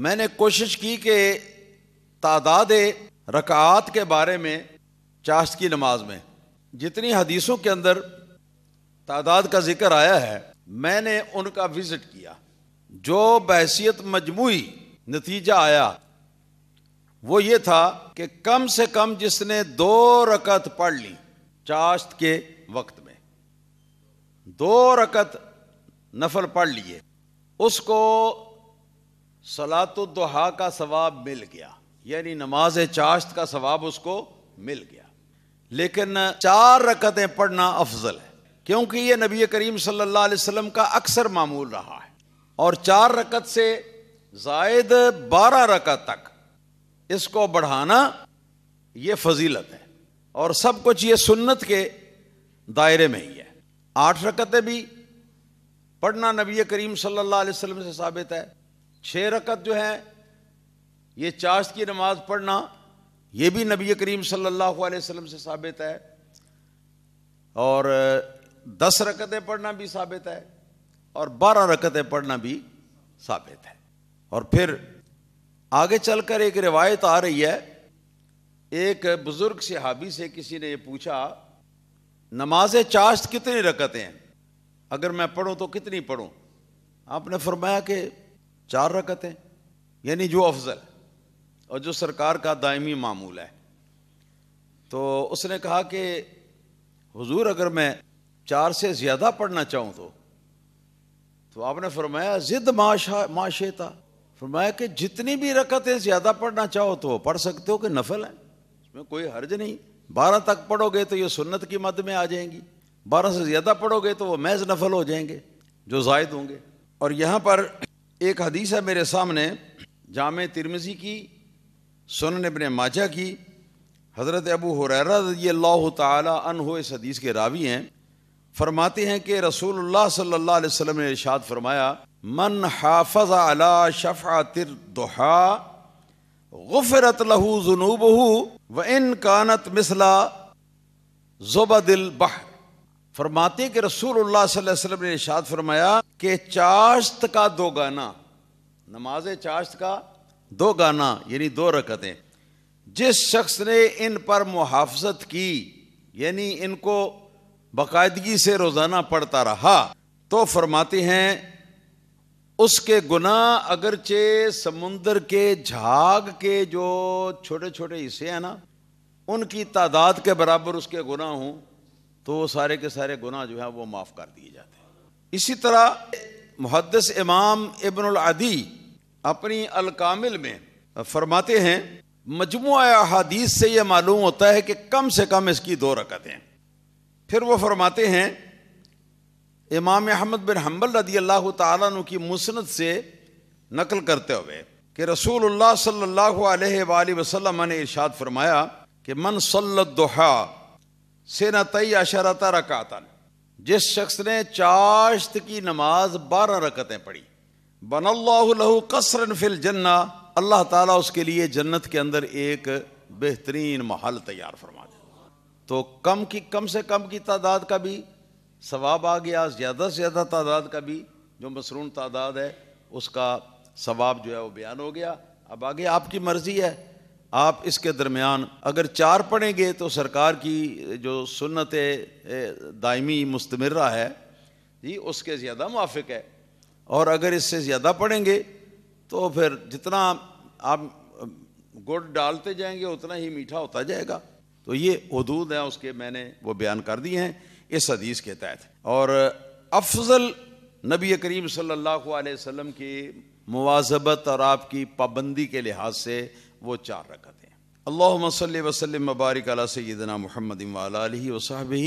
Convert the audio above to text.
میں نے کوشش کی کہ تعداد رکعات کے بارے میں چاشت کی نماز میں جتنی حدیثوں کے اندر تعداد کا ذکر آیا ہے میں نے ان کا وزٹ کیا. جو بحیثیت مجموعی نتیجہ آیا وہ یہ تھا کہ کم سے کم جس نے 2 رکعت پڑھ لی چاشت کے وقت میں 2 رکعت نفل پڑھ لیے اس کو صلاۃ الضحیٰ کا ثواب مل گیا، یعنی نماز چاشت کا ثواب اس کو مل گیا. لیکن 4 رکعتیں پڑھنا افضل ہے کیونکہ یہ نبی کریم صلی اللہ علیہ وسلم کا اکثر معمول رہا ہے، اور 4 رکعت سے زائد 12 رکعت تک اس کو بڑھانا یہ فضیلت ہے، اور سب کچھ یہ سنت کے دائرے میں ہی ہے. 8 رکعتیں بھی پڑھنا نبی کریم صلی اللہ علیہ وسلم سے ثابت ہے. 6 رکعت جو ہے یہ چاشت کی نماز پڑھنا یہ بھی نبی کریم صلی اللہ علیہ وسلم سے ثابت ہے، اور 10 رکعتیں پڑھنا بھی ثابت ہے، اور 12 رکعتیں پڑھنا بھی ثابت ہے. اور پھر آگے چل کر ایک روایت آ رہی ہے، ایک بزرگ صحابی سے کسی نے یہ پوچھا نماز چاشت کتنی رکعتیں ہیں، اگر میں پڑھوں تو کتنی پڑھوں؟ آپ نے فرمایا کہ 4 رکعتیں، یعنی جو افضل ہے اور جو سرکار کا دائمی معمول ہے. تو اس نے کہا کہ حضور اگر میں 4 سے زیادہ پڑھنا چاہوں تو آپ نے فرمایا زد ما شئت، فرمایا کہ جتنی بھی رکعتیں زیادہ پڑھنا چاہو تو پڑھ سکتے ہو کہ نفل ہے، اس میں کوئی حرج نہیں. 12 تک پڑھو گے تو یہ سنت کی مد میں آ جائیں گی، 12 سے زیادہ پڑھو گے تو وہ محض نفل ہو جائیں گے جو زائد ہوں گے. اور یہاں پر ایک حدیث ہے میرے سامنے، جامع ترمذی کی، سنن ابن ماجہ کی، حضرت ابو ہریرہ رضی اللہ تعالی عنہ اس حدیث کے راوی ہیں. فرماتے ہیں کہ رسول اللہ صلی اللہ علیہ وسلم نے ارشاد فرمایا من حافظ علی شفعۃ الضحیٰ غفرت له ذنوبہ وان کانت مثل زبد البحر. فرماتے ہیں کہ رسول اللہ صلی اللہ علیہ وسلم نے ارشاد فرمایا کہ چاشت کا 2 گانا، نماز چاشت کا 2 گانا یعنی 2 رکعتیں، جس شخص نے ان پر محافظت کی یعنی ان کو باقاعدگی سے روزانہ پڑھتا رہا تو فرماتے ہیں اس کے گناہ اگرچہ سمندر کے جھاگ کے جو چھوٹے چھوٹے حصے ہیں نا ان کی تعداد کے برابر اس کے گناہ ہوں تو وہ سارے کے سارے گناہ جو ہیں وہ معاف کر دیے جاتے ہیں. اسی طرح محدث امام ابن العدی اپنی الکامل میں فرماتے ہیں مجموعہ احادیث سے یہ معلوم ہوتا ہے کہ کم سے کم اس کی 2 رکعتیں. پھر وہ فرماتے ہیں امام احمد بن حنبل رضی اللہ تعالیٰ عنہ کی مسند سے نقل کرتے ہوئے کہ رسول اللہ صلی اللہ علیہ وآلہ وسلم نے ارشاد فرمایا کہ من صلی الضحیٰ سنتی عشرۃ رکعۃ، جس شخص نے چاشت کی نماز 12 رکعتیں پڑھی بن اللہ لہ قصرا فی الجنہ، اللہ تعالیٰ اس کے لیے جنت کے اندر ایک بہترین محل تیار فرما دے. تو کم سے کم کی تعداد کا بھی ثواب آ گیا، زیادہ سے زیادہ تعداد کا بھی جو مسنون تعداد ہے اس کا ثواب جو ہے وہ بیان ہو گیا. اب آگے آپ کی مرضی ہے، آپ اس کے درمیان اگر 4 پڑھیں گے تو سرکار کی جو سنت دائمی مستمرہ ہے جی اس کے زیادہ موافق ہے، اور اگر اس سے زیادہ پڑھیں گے تو پھر جتنا آپ گڑ ڈالتے جائیں گے اتنا ہی میٹھا ہوتا جائے گا. تو یہ حدود ہیں اس کے میں نے وہ بیان کر دی ہیں اس حدیث کے تحت. اور افضل نبی کریم صلی اللہ علیہ وسلم کی مواظبت اور آپ کی پابندی کے لحاظ سے وہ 4 رکعتیں. اللہم صلی وسلم وبارک علی سیدنا محمد وعلی آلہ وصحبہ